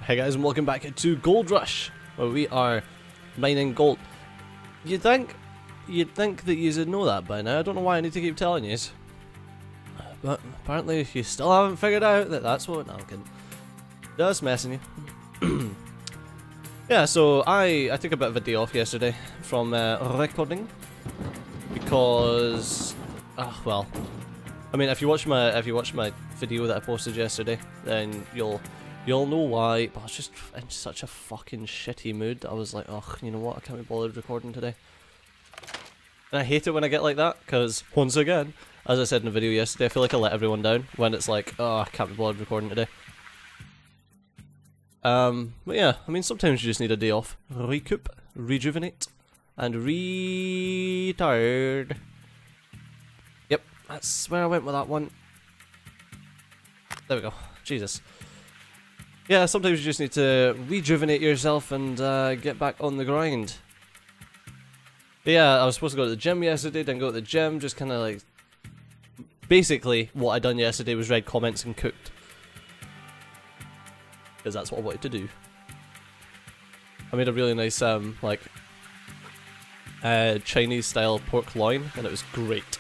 Hey guys, and welcome back to Gold Rush, where we are mining gold. You'd think that you'd know that by now. I don't know why I need to keep telling you, but apparently you still haven't figured out that that's what I'm kidding. Just messing you. Yeah, so I took a bit of a day off yesterday from recording because, well, I mean, if you watch my video that I posted yesterday, then you'll know why. But I was just in such a fucking shitty mood. I was like, oh, you know what? I can't be bothered recording today. And I hate it when I get like that, because once again, as I said in the video yesterday, I feel like I let everyone down when it's like, oh, I can't be bothered recording today. But yeah, I mean, sometimes you just need a day off, recoup, rejuvenate, and retired. Yep, that's where I went with that one. There we go. Jesus. Yeah, sometimes you just need to rejuvenate yourself and get back on the grind. But yeah, I was supposed to go to the gym yesterday, didn't go to the gym, just kind of like... Basically, what I done yesterday was read comments and cooked. Because that's what I wanted to do. I made a really nice, like, Chinese style pork loin, and it was great.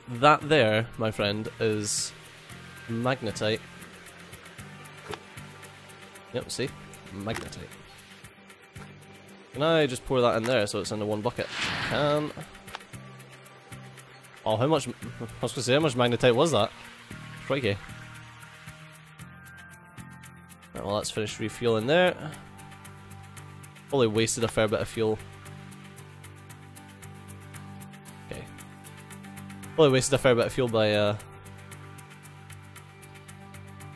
That there, my friend, is magnetite. Yep, see? Magnetite. Can I just pour that in there so it's in the one bucket? Can. Oh, how much... I was gonna say, how much magnetite was that? Crikey. Right, well, that's finished refueling there. Probably wasted a fair bit of fuel. Okay. Probably wasted a fair bit of fuel by,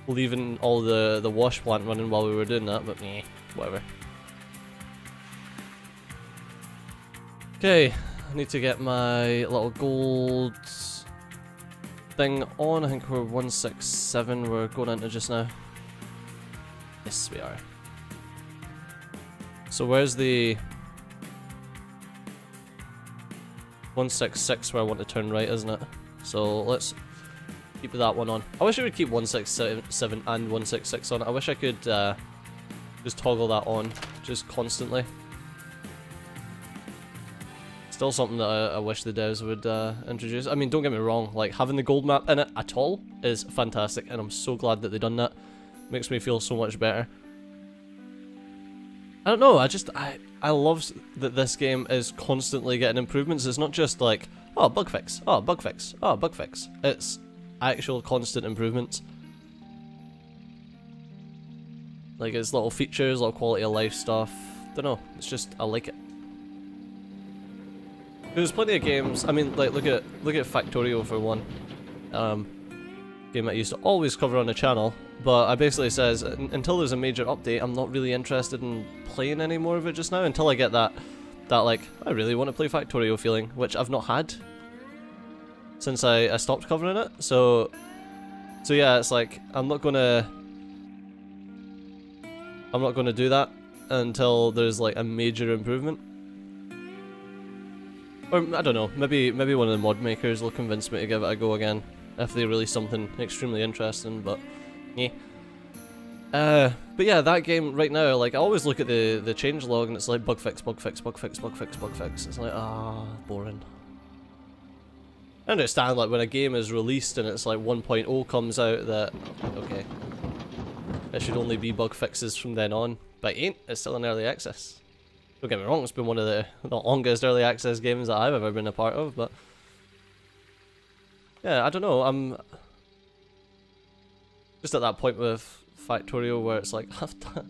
leaving all the wash plant running while we were doing that, but meh, whatever. Okay, I need to get my little gold thing on. I think we're 167 we're going into just now. Yes, we are. So where's the 166 where I want to turn right, isn't it? So let's keep that one on. I wish I would keep 167 and 166 on. I wish I could just toggle that on just constantly. Still something that I wish the devs would introduce. I mean, don't get me wrong, like having the gold map in it at all is fantastic, and I'm so glad that they've done that. Makes me feel so much better. I don't know, I love that this game is constantly getting improvements. It's not just like, oh, bug fix, oh, bug fix, oh, bug fix. It's actual constant improvements. Like, it's little features, little quality of life stuff. Don't know, it's just, I like it. There's plenty of games, I mean, like, look at Factorio for one. Game I used to always cover on the channel, but I basically says, until there's a major update, I'm not really interested in playing any more of it just now, until I get that like, I really want to play Factorio feeling, which I've not had since I stopped covering it. So yeah, it's like, I'm not gonna do that until there's like a major improvement. Or, I don't know, maybe one of the mod makers will convince me to give it a go again, if they release something extremely interesting, but yeah. But yeah, that game right now, like, I always look at the changelog and it's like bug fix, bug fix, bug fix, bug fix, bug fix. It's like, boring. I understand, like, when a game is released and it's like 1.0 comes out that, okay, it should only be bug fixes from then on, but it ain't, it's still in early access. Don't get me wrong, it's been one of the longest early access games that I've ever been a part of, but yeah, I don't know, I'm just at that point with Factorio where it's like,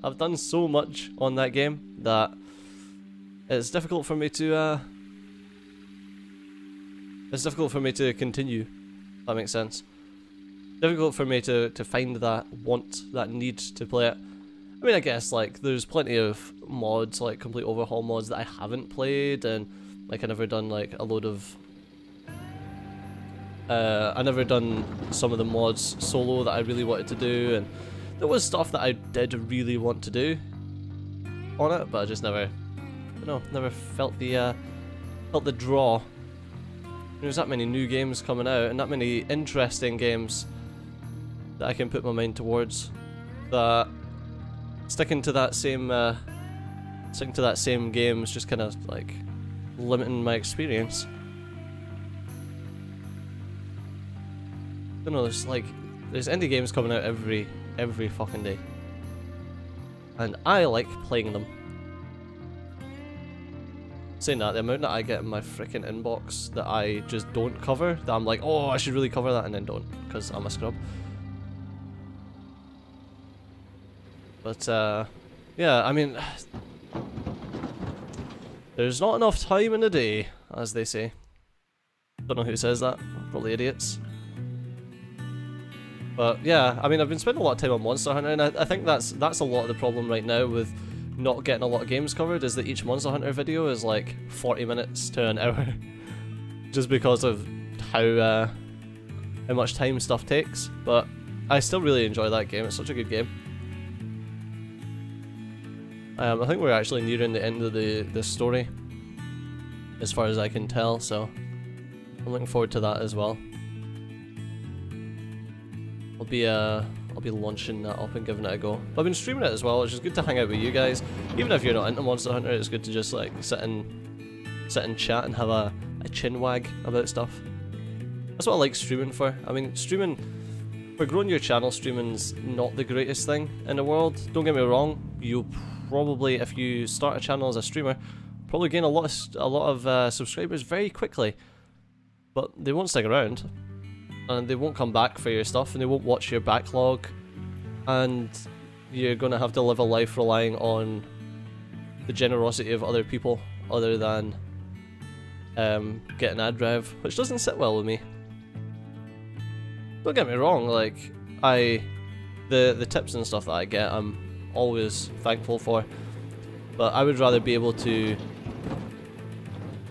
I've done so much on that game that it's difficult for me to continue, if that makes sense. Difficult for me to find that want, that need to play it. I mean, I guess, like, there's plenty of mods, like complete overhaul mods that I haven't played, and like I never done like a load of I never done some of the mods solo that I really wanted to do, and there was stuff that I did really want to do on it, but I just never, I don't know, never felt the draw. There's that many new games coming out, and that many interesting games that I can put my mind towards. that sticking to that same game is just kind of like limiting my experience. I don't know, there's indie games coming out every fucking day, and I like playing them. Saying that, the amount that I get in my freaking inbox that I just don't cover, that I'm like, oh, I should really cover that, and then don't, because I'm a scrub. But, yeah, I mean, there's not enough time in the day, as they say. Don't know who says that, probably idiots. But, yeah, I mean, I've been spending a lot of time on Monster Hunter, and I think that's a lot of the problem right now with not getting a lot of games covered, is that each Monster Hunter video is like 40 minutes to an hour. Just because of how much time stuff takes. But I still really enjoy that game, it's such a good game. I think we're actually nearing the end of the story, as far as I can tell, so I'm looking forward to that as well. I'll be launching that up and giving it a go. But I've been streaming it as well, which is good to hang out with you guys. Even if you're not into Monster Hunter, it's good to just like sit and chat and have a chin wag about stuff. That's what I like streaming for. I mean, for growing your channel, streaming's not the greatest thing in the world. Don't get me wrong, you'll probably, if you start a channel as a streamer, probably gain a lot of subscribers very quickly. But they won't stick around. And they won't come back for your stuff, and they won't watch your backlog, and you're gonna have to live a life relying on the generosity of other people other than getting ad rev, which doesn't sit well with me. Don't get me wrong, like the tips and stuff that I get, I'm always thankful for, but I would rather be able to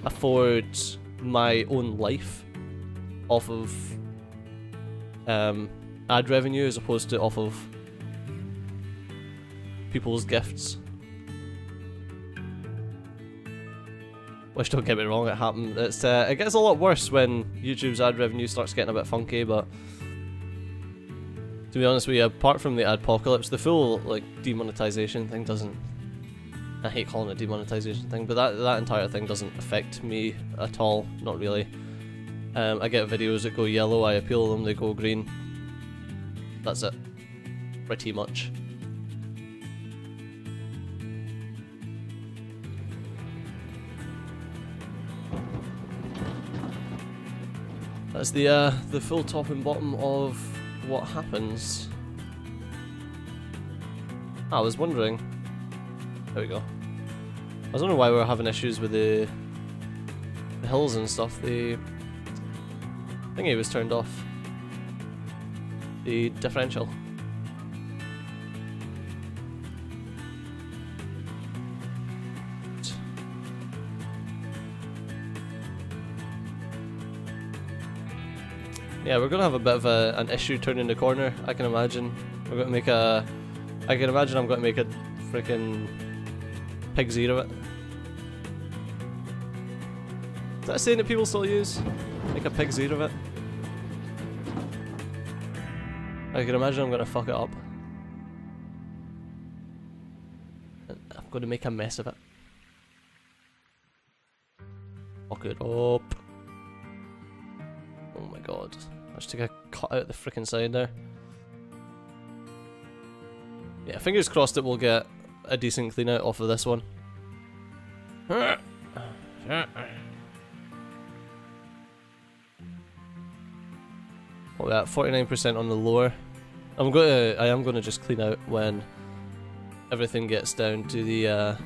afford my own life off of ad revenue as opposed to off of people's gifts. Which, don't get me wrong, it happened. It gets a lot worse when YouTube's ad revenue starts getting a bit funky, but to be honest with you, apart from the adpocalypse, the full like demonetization thing doesn't. I hate calling it demonetization thing, but that entire thing doesn't affect me at all. Not really. I get videos that go yellow, I appeal them, they go green. That's it. Pretty much. That's the full top and bottom of what happens. I was wondering. There we go. I was wondering why we were having issues with the hills and stuff. The thingy was turned off. The differential. Yeah, we're gonna have a bit of an issue turning the corner, I can imagine. We're gonna make a... I can imagine I'm gonna make a freaking pig's ear of it. Is that a saying that people still use? Make a pig's ear of it? I can imagine I'm gonna fuck it up. I'm gonna make a mess of it. Fuck it up. Oh my god. I just took a cut out the frickin' side there. Yeah, fingers crossed that we'll get a decent clean out off of this one. What we at? 49% on the lower. I am gonna just clean out when everything gets down to the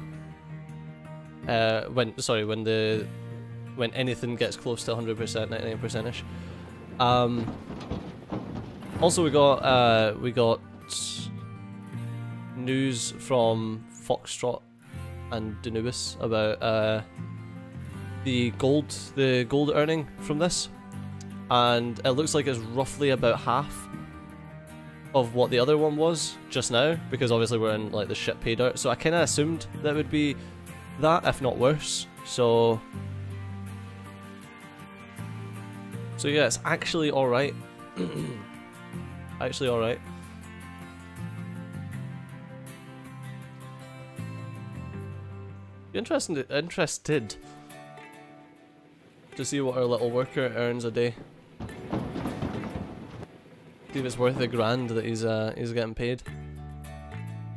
when anything gets close to 100%, 99%ish. Also we got news from Foxtrot and Danubis about the gold earning from this, and it looks like it's roughly about half of what the other one was just now, because obviously we're in like the shit paid out, so I kinda assumed that would be that, if not worse. So yeah, it's actually alright. Actually alright. Be interested to see what our little worker earns a day. See if it's worth the grand that he's getting paid.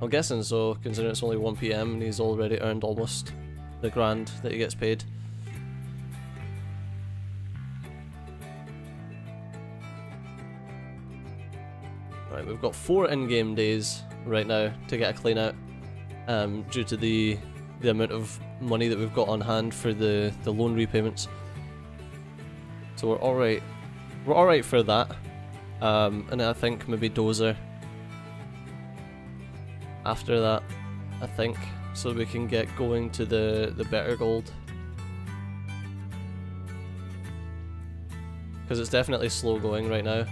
I'm guessing so, considering it's only 1 PM and he's already earned almost the grand that he gets paid. Right, we've got 4 in-game days right now to get a clean out, due to the amount of money that we've got on hand for the loan repayments. So we're alright for that. And I think maybe Dozer after that, I think, so we can get going to the better gold. Because it's definitely slow going right now.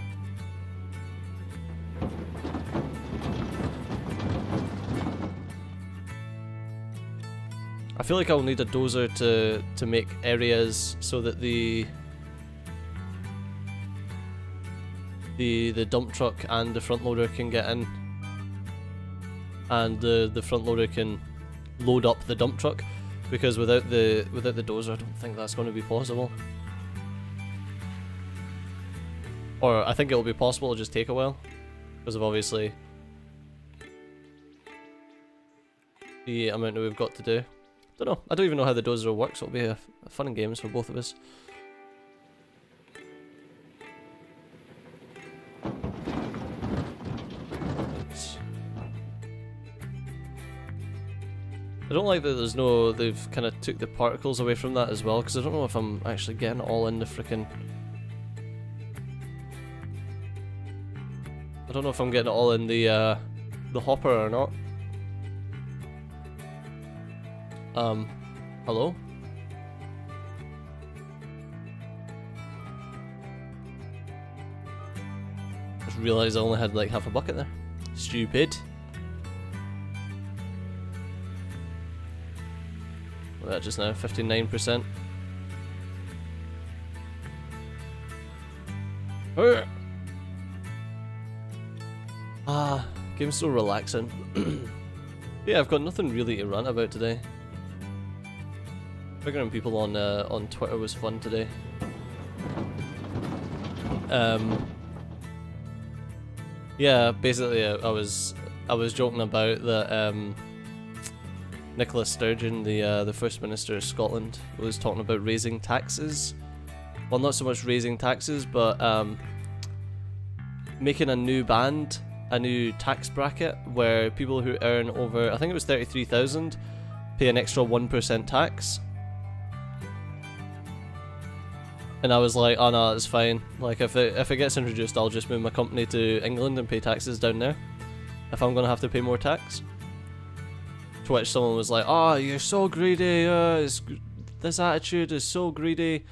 I feel like I'll need a dozer to make areas so that the dump truck and the front loader can get in, and the front loader can load up the dump truck, because without the dozer I don't think that's going to be possible. Or I think it'll be possible, it'll just take a while because of obviously the amount that we've got to do. Don't know. I don't even know how the dozer works. It'll be a fun and games for both of us. I don't like that there's no, they've kind of took the particles away from that as well, because I don't know if I'm actually getting it all in the frickin'... I don't know if I'm getting it all in the hopper or not. Hello? Just realised I only had like half a bucket there. Stupid. What's that just now? 59%. Ah, game's so relaxing. Yeah, I've got nothing really to rant about today. Figuring people on Twitter was fun today. Yeah, basically I was joking about that Nicola Sturgeon, the First Minister of Scotland, was talking about raising taxes. Well, not so much raising taxes, but making a new band, a new tax bracket where people who earn over, I think it was 33,000, pay an extra 1% tax. And I was like, oh no, it's fine. Like if it gets introduced, I'll just move my company to England and pay taxes down there, if I'm gonna have to pay more tax. To which someone was like, oh, you're so greedy, this attitude is so greedy.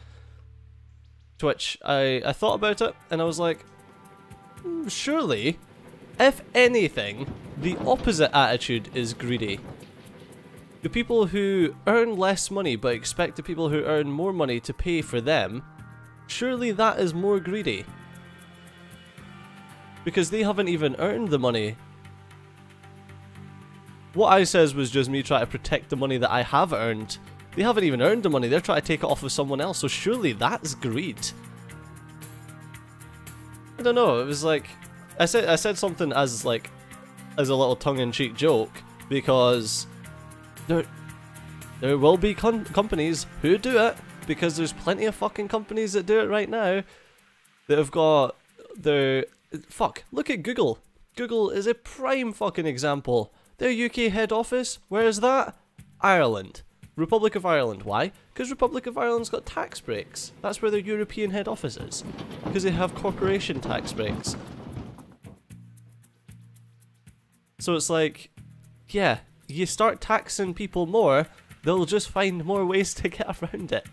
To which I thought about it, and I was like, surely, if anything, the opposite attitude is greedy. The people who earn less money but expect the people who earn more money to pay for them, surely that is more greedy. Because they haven't even earned the money. What I says was just me trying to protect the money that I have earned. They haven't even earned the money, they're trying to take it off of someone else, so surely that's greed. I don't know, it was like, I said something as a little tongue-in-cheek joke, because there will be companies who do it, because there's plenty of fucking companies that do it right now that have got their... Fuck, look at Google. Google is a prime fucking example. Their UK head office, where is that? Ireland. Republic of Ireland. Why? Because Republic of Ireland's got tax breaks. That's where their European head office is. Because they have corporation tax breaks. So it's like, yeah, you start taxing people more, they'll just find more ways to get around it.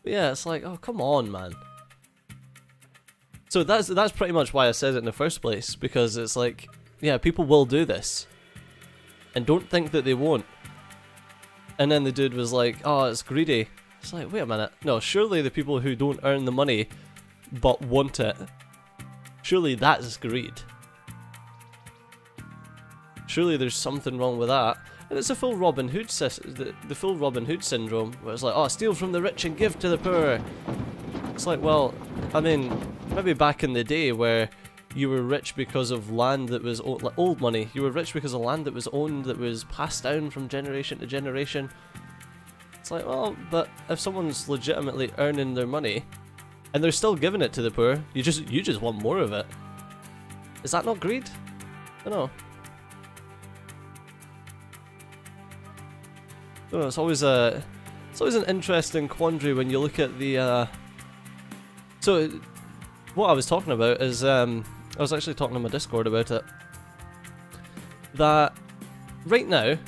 But yeah, it's like, oh, come on, man. So that's pretty much why I said it in the first place, because it's like, yeah, people will do this. And don't think that they won't. And then the dude was like, oh, it's greedy. It's like, wait a minute. No, surely the people who don't earn the money but want it, surely that's greed. Surely there's something wrong with that. And it's a full Robin Hood the full Robin Hood syndrome, where it's like, oh, steal from the rich and give to the poor. It's like, well, I mean, maybe back in the day where you were rich because of land that was like old money. You were rich because of land that was owned, that was passed down from generation to generation. It's like, well, but if someone's legitimately earning their money and they're still giving it to the poor, you just want more of it. Is that not greed? I don't know. I don't know, it's always an interesting quandary when you look at the so what I was talking about is I was actually talking on my Discord about it, that right now,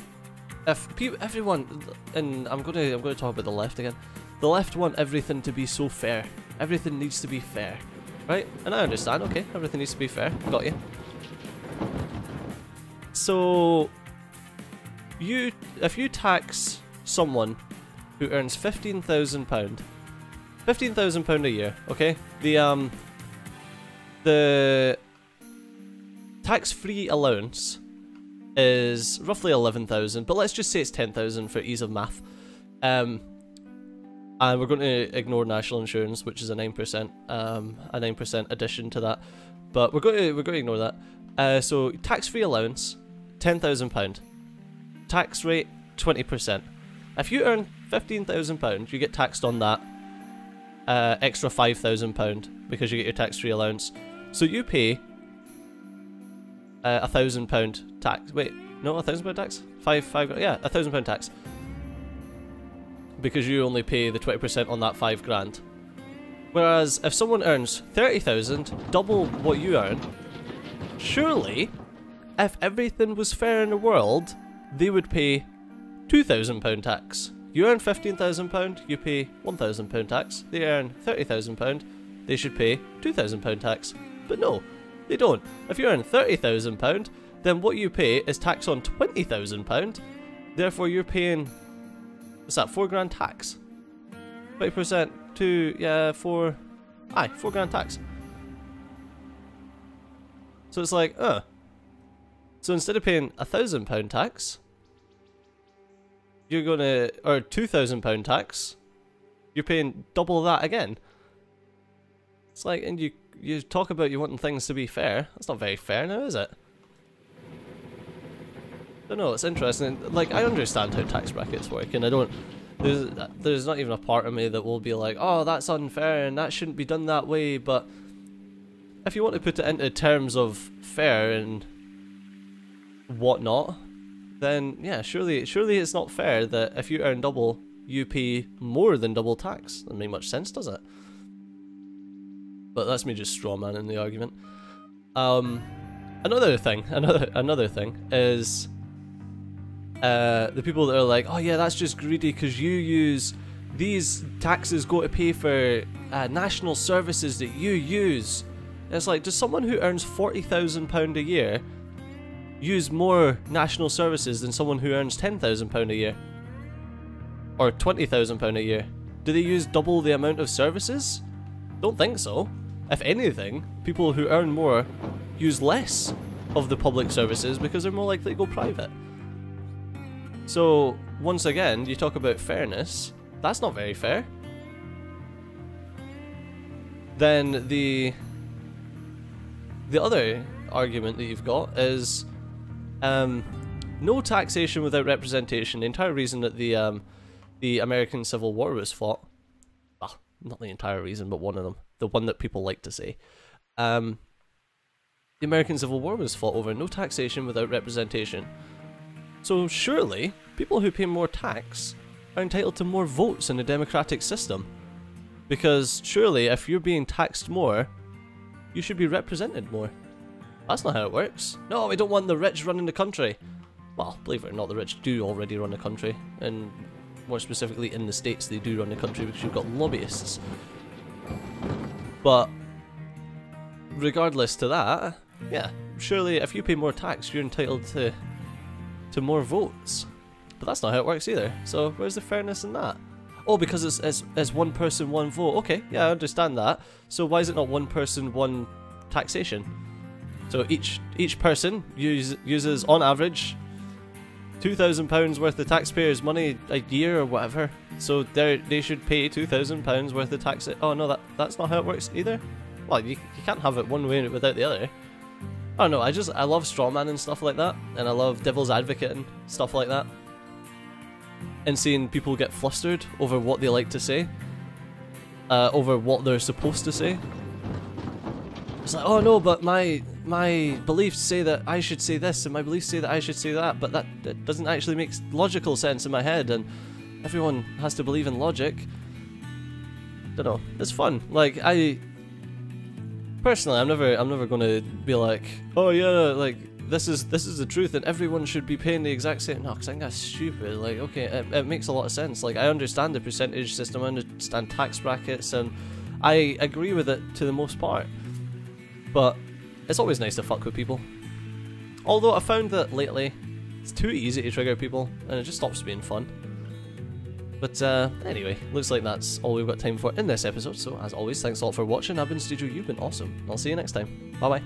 if everyone, and I'm gonna talk about the left again. The left want everything to be so fair. Everything needs to be fair, right? And I understand. Okay, everything needs to be fair. Got you. So, if you tax someone who earns £15,000 a year, okay? The tax-free allowance is roughly 11,000, but let's just say it's 10,000 for ease of math. And we're going to ignore national insurance, which is a 9% addition to that. But we're going to ignore that. So tax-free allowance, £10,000. Tax rate 20%. If you earn £15,000, you get taxed on that extra £5,000 because you get your tax-free allowance. So you pay £1,000 tax. Wait, no, £1,000 tax? Yeah, £1,000 tax. Because you only pay the 20% on that £5,000. Whereas if someone earns 30,000, double what you earn, surely, if everything was fair in the world, they would pay £2,000 tax. You earn £15,000, you pay £1,000 tax. They earn £30,000, they should pay £2,000 tax. But no, they don't. If you earn £30,000, then what you pay is tax on £20,000. Therefore, you're paying, what's that, £4,000 tax? 20% to, yeah, £4,000 tax. So it's like, So instead of paying £1,000 tax, you're gonna, or £2,000 tax, you're paying double that again. It's like, and you talk about you wanting things to be fair. That's not very fair now, is it? I don't know, it's interesting. Like, I understand how tax brackets work, and I don't, there's not even a part of me that will be like, oh, that's unfair and that shouldn't be done that way, but if you want to put it into terms of fair and whatnot, then yeah, surely it's not fair that if you earn double, you pay more than double tax. Doesn't make much sense, does it? But that's me just strawmanning the argument. Another thing is the people that are like, oh yeah, that's just greedy because you use these taxes go to pay for national services that you use. And it's like, does someone who earns £40,000 a year use more national services than someone who earns £10,000 a year? Or £20,000 a year? Do they use double the amount of services? Don't think so. If anything, people who earn more use less of the public services because they're more likely to go private. So, once again, you talk about fairness. That's not very fair. Then the other argument that you've got is no taxation without representation. The entire reason that the American Civil War was fought, well, not the entire reason, but one of them, the one that people like to say, the American Civil War was fought over no taxation without representation. So surely, people who pay more tax are entitled to more votes in a democratic system. Because surely, if you're being taxed more, you should be represented more. That's not how it works. No, we don't want the rich running the country. Well, believe it or not, the rich do already run the country. And more specifically in the States, they do run the country because you've got lobbyists. But regardless to that, yeah, surely if you pay more tax, you're entitled to more votes. But that's not how it works either. So where's the fairness in that? Oh, because it's one person, one vote. Okay, yeah, I understand that. So why is it not one person, one taxation? So each person uses on average £2,000 worth of taxpayers' money a year or whatever. So they should pay £2,000 worth of tax. Oh no, that's not how it works either. Well, you can't have it one way without the other. I don't know. I love strawman and stuff like that, and I love devil's advocate and stuff like that, and seeing people get flustered over what they like to say, over what they're supposed to say. It's like, oh no, but my beliefs say that I should say this, and my beliefs say that I should say that, but that doesn't actually make logical sense in my head, and everyone has to believe in logic. Don't know. It's fun. Like, personally, I'm never gonna be like, oh yeah, like this is the truth, and everyone should be paying the exact same. No, because I think that's stupid. Like, okay, it makes a lot of sense. Like, I understand the percentage system, I understand tax brackets, and I agree with it to the most part. But it's always nice to fuck with people. Although I found that lately, it's too easy to trigger people, and it just stops being fun. But anyway, looks like that's all we've got time for in this episode, so as always, thanks a lot for watching. I've been Studio, you've been awesome, and I'll see you next time. Bye bye.